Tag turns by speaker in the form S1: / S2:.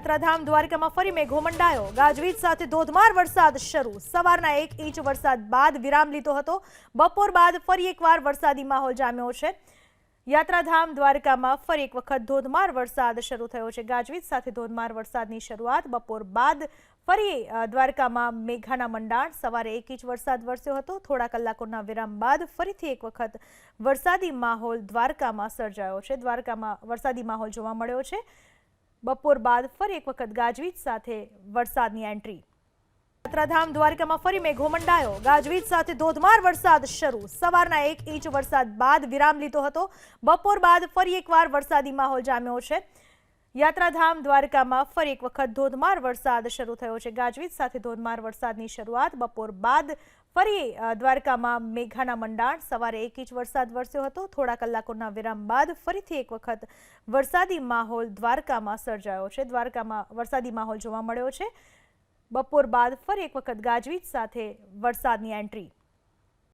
S1: યાત્રાધામ દ્વારકામાં ફરી મેઘો મંડાયો। ગાજવીજ સાથે ધોધમાર વરસાદ શરૂ। સવારના 1 ઇંચ વરસાદ બાદ વિરામ લીધો હતો। બપોર બાદ ફરી એકવાર વરસાદી માહોલ જામ્યો છે। યાત્રાધામ દ્વારકામાં ફરી એક વખત ધોધમાર વરસાદ શરૂ થયો છે। ગાજવીજ સાથે ધોધમાર વરસાદની શરૂઆત બપોર બાદ ફરી દ્વારકામાં મેઘાના મંડાણ। સવારે 1 ઇંચ વરસાદ વરસ્યો હતો। થોડા કલાકોના વિરામ બાદ ફરીથી એક વખત વરસાદી માહોલ દ્વારકામાં સર્જાયો છે। દ્વારકામાં વરસાદી માહોલ જોવા મળ્યો છે। બપોર બાદ ફરી એક વખત ગાજવીજ સાથે વરસાદની એન્ટ્રી। યાત્રાધામ દ્વારકામાં ફરી મેઘો મંડાયો। ગાજવીજ સાથે ધોધમાર વરસાદ શરૂ। સવારના 1 ઇંચ વરસાદ બાદ વિરામ લીધો હતો। બપોર બાદ ફરી એકવાર વરસાદી માહોલ જામ્યો છે। યાત્રાધામ દ્વારકામાં ફરી એક વખત ધોધમાર વરસાદ શરૂ થયો છે। ગાજવીજ સાથે ધોધમાર વરસાદની શરૂઆત બપોર બાદ ફરી દ્વારકામાં મેઘાના મંડાણ। સવારે 1 ઇંચ વરસાદ વરસ્યો હતો। થોડા કલાકોના વિરામ બાદ ફરીથી એક વખત વરસાદી માહોલ દ્વારકામાં સર્જાયો છે। દ્વારકામાં વરસાદી માહોલ જોવા મળ્યો છે। બપોર બાદ ફરી એક વખત ગાજવીજ સાથે વરસાદની એન્ટ્રી।